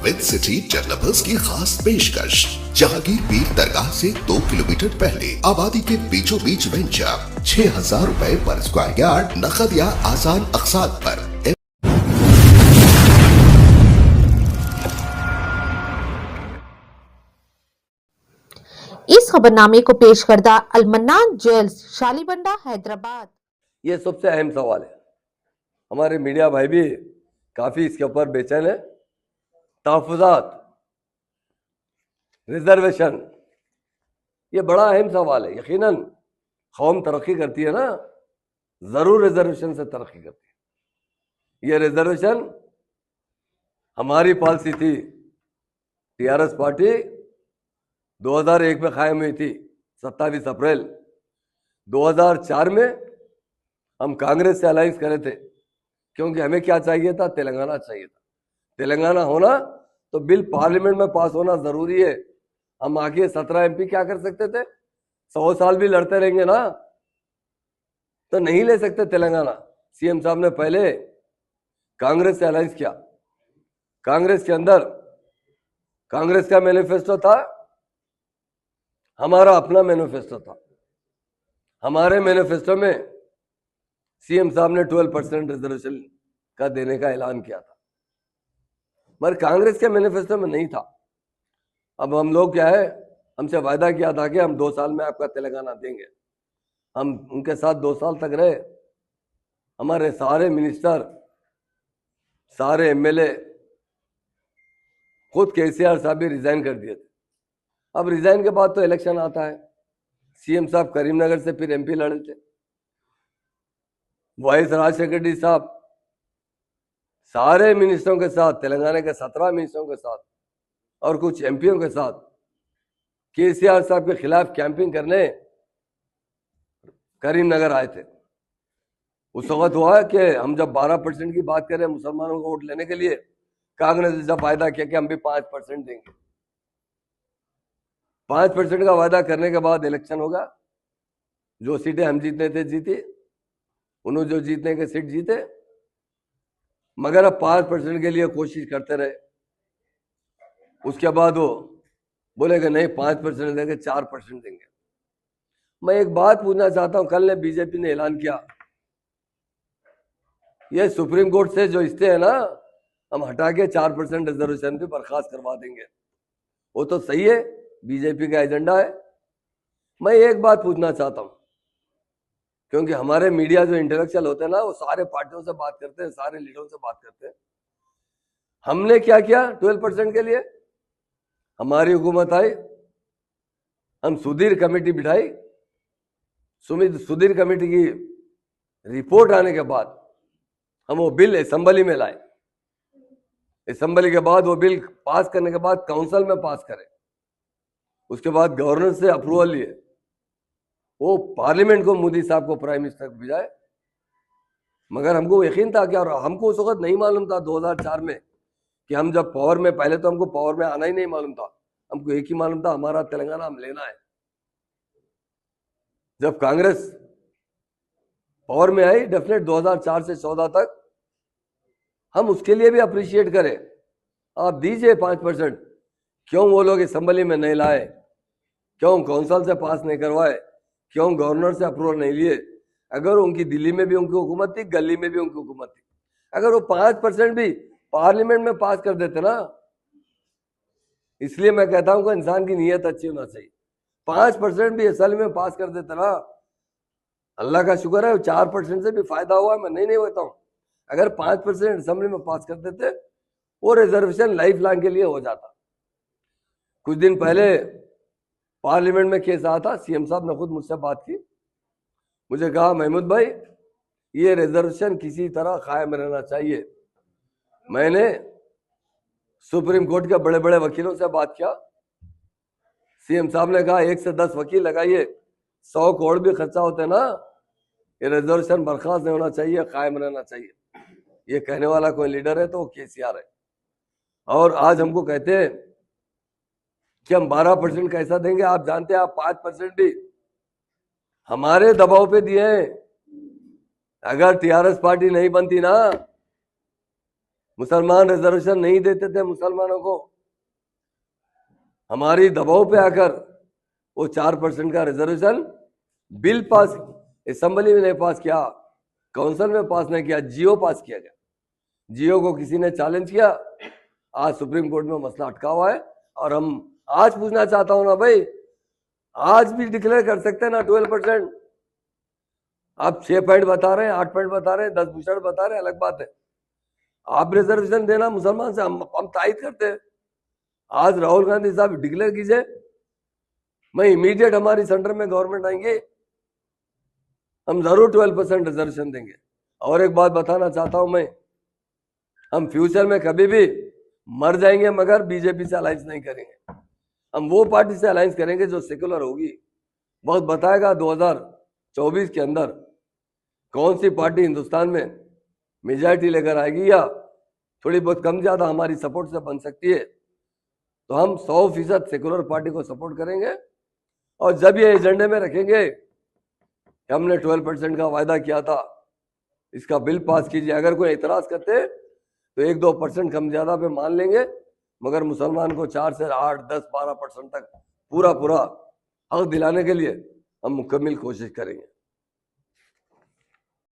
With city developers की खास पेशकश। जहांगीर पीर दरगाह से 2 किलोमीटर पहले आबादी के बीचों बीच वेंचर 6,000 रुपए पर स्क्वायर यार्ड, नकद या आसान अकसाद पर। इस खबरनामे को पेश करदा अलमन्नान ज्वेल्स, शालीबंडा, हैदराबाद। ये सबसे अहम सवाल है। हमारे मीडिया भाई भी काफी इसके ऊपर बेचैन है। तहफ़्फ़ुज़ात, रिजर्वेशन, ये बड़ा अहम सवाल है। यकीनन कौम तरक्की करती है ना, जरूर रिजर्वेशन से तरक्की करती है। ये रिजर्वेशन हमारी पॉलिसी थी। टीआरएस पार्टी 2001 में कायम हुई थी, 27 अप्रैल 2004 में हम कांग्रेस से अलायंस करे थे, क्योंकि हमें क्या चाहिए था? तेलंगाना चाहिए था। तेलंगाना होना तो बिल पार्लियामेंट में पास होना जरूरी है। हम आगे 17 एमपी क्या कर सकते थे? 100 साल भी लड़ते रहेंगे ना, तो नहीं ले सकते तेलंगाना। सीएम साहब ने पहले कांग्रेस से अलायंस किया। कांग्रेस के अंदर कांग्रेस का मैनिफेस्टो था, हमारा अपना मैनिफेस्टो था। हमारे मैनिफेस्टो में सीएम साहब ने 12% रिजर्वेशन का देने का ऐलान किया था, मगर कांग्रेस के मैनिफेस्टो में नहीं था। अब हम लोग क्या है, हमसे वायदा किया था कि हम 2 साल में आपका तेलंगाना देंगे। हम उनके साथ 2 साल तक रहे। हमारे सारे मिनिस्टर, सारे एमएलए, खुद केसीआर साहब भी रिजाइन कर दिए थे। अब रिजाइन के बाद तो इलेक्शन आता है। सीएम साहब करीमनगर से फिर एमपी लड़े थे। वाइस राजशेखर रेड्डी साहब सारे मिनिस्टरों के साथ, तेलंगाना के 17 मिनिस्टरों के साथ और कुछ एमपीओ के साथ केसीआर साहब के खिलाफ कैंपिंग करने करीमनगर आए थे। उस वक्त हुआ कि हम जब 12% की बात करें मुसलमानों को वोट लेने के लिए, कांग्रेस ने जब वायदा किया कि हम भी 5% देंगे। 5% का वायदा करने के बाद इलेक्शन होगा। जो सीटें हम जीतने थे जीती, उन्होंने जो जीतने के सीट जीते, मगर अब 5% के लिए कोशिश करते रहे। उसके बाद वो बोले कि नहीं 5% देंगे, 4% देंगे। मैं एक बात पूछना चाहता हूं, कल ने बीजेपी ने ऐलान किया ये सुप्रीम कोर्ट से जो स्टे है ना, हम हटा के 4% रिजर्वेशन भी बर्खास्त करवा देंगे। वो तो सही है, बीजेपी का एजेंडा है। मैं एक बात पूछना चाहता हूं, क्योंकि हमारे मीडिया जो इंटेलेक्चुअल होते हैं ना, वो सारे पार्टियों से बात करते हैं, सारे लीडरों से बात करते हैं। हमने क्या किया 12% के लिए? हमारी हुकूमत आई, हम सुधीर कमेटी बिठाई। सुधीर कमेटी की रिपोर्ट आने के बाद हम वो बिल असेंबली में लाए। असेंबली के बाद वो बिल पास करने के बाद काउंसिल में पास करे, उसके बाद गवर्नर से अप्रूवल लिए, वो पार्लियामेंट को मोदी साहब को प्राइम मिनिस्टर को भेजाए। मगर हमको यकीन था कि, और हमको उस वक्त नहीं मालूम था 2004 में कि हम जब पावर में, पहले तो हमको पावर में आना ही नहीं मालूम था। हमको एक ही मालूम था, हमारा तेलंगाना हम लेना है। जब कांग्रेस पावर में आई, डेफिनेट 2004 से 14 तक, हम उसके लिए भी अप्रिशिएट करें। आप दीजिए 5%। क्यों वो लोग असेंबली में नहीं लाए? क्यों काउंसिल से पास नहीं करवाए? क्यों गवर्नर से अप्रूवल नहीं लिए? अगर उनकी दिल्ली में भी उनकी हुकूमत थी, गली में भी उनकी हुकूमत थी, अगर वो 5% भी पार्लियामेंट में पास कर देते ना, इसलिए मैं कहता हूं कि इंसान की नीयत अच्छी होना चाहिए। 5% भी असल में पास कर देते ना, अल्लाह का शुक्र है 4% से भी फायदा हुआ। मैं नहीं होता हूं। अगर 5% असेंबली में पास कर देते, वो रिजर्वेशन लाइफ लॉन्ग के लिए हो जाता। कुछ दिन पहले पार्लियामेंट में केस आया था, सीएम साहब ने खुद मुझसे बात की, मुझे कहा महमूद भाई ये रिजर्वेशन किसी तरह कायम रहना चाहिए। मैंने सुप्रीम कोर्ट के बड़े बड़े वकीलों से बात किया। सीएम साहब ने कहा 1 से 10 वकील लगाइए, 100 करोड़ भी खर्चा होते ना, ये रिजर्वेशन बर्खास्त नहीं होना चाहिए, कायम रहना चाहिए। ये कहने वाला कोई लीडर है तो वो केसीआर है। और आज हमको कहते हैं कि हम 12% कैसा देंगे? आप जानते हैं, आप 5% भी हमारे दबाव पे दिए हैं। अगर टीआरएस पार्टी नहीं बनती ना, मुसलमान रिजर्वेशन नहीं देते थे मुसलमानों को, हमारी दबाव पे आकर वो 4% का रिजर्वेशन बिल पास असेंबली में नहीं पास किया, काउंसिल में पास नहीं किया, जियो पास किया गया। जियो को किसी ने चैलेंज किया, आज सुप्रीम कोर्ट में मसला अटका हुआ है। और हम आज पूछना चाहता हूं ना भाई, आज भी डिक्लेयर कर सकते हैं ना 12%। आप 6 पॉइंट बता रहे हैं, 8 पॉइंट बता रहे हैं, 10% बता रहे हैं, अलग बात है। आप रिजर्वेशन देना मुसलमान से हम तायद करते हैं। आज राहुल गांधी साहब डिक्लेयर कीजिए, मैं इमीडिएट हमारी सेंटर में गवर्नमेंट आएंगे, हम जरूर 12% रिजर्वेशन देंगे। और एक बात बताना चाहता हूं मैं, हम फ्यूचर में कभी भी मर जाएंगे मगर बीजेपी से अलायंस नहीं करेंगे। हम वो पार्टी से अलायंस करेंगे जो सेकुलर होगी। वक्त बताएगा 2024 के अंदर कौन सी पार्टी हिंदुस्तान में मेजॉरिटी लेकर आएगी या थोड़ी बहुत कम ज्यादा हमारी सपोर्ट से बन सकती है। तो हम 100% सेकुलर पार्टी को सपोर्ट करेंगे। और जब ये एजेंडे में रखेंगे, हमने 12% का वायदा किया था, इसका बिल पास कीजिए। अगर कोई एतराज करते तो 1-2% कम ज्यादा पे मान लेंगे, मगर मुसलमान को 4 से 8, 10, 12% तक पूरा हक दिलाने के लिए हम मुकम्मल कोशिश करेंगे।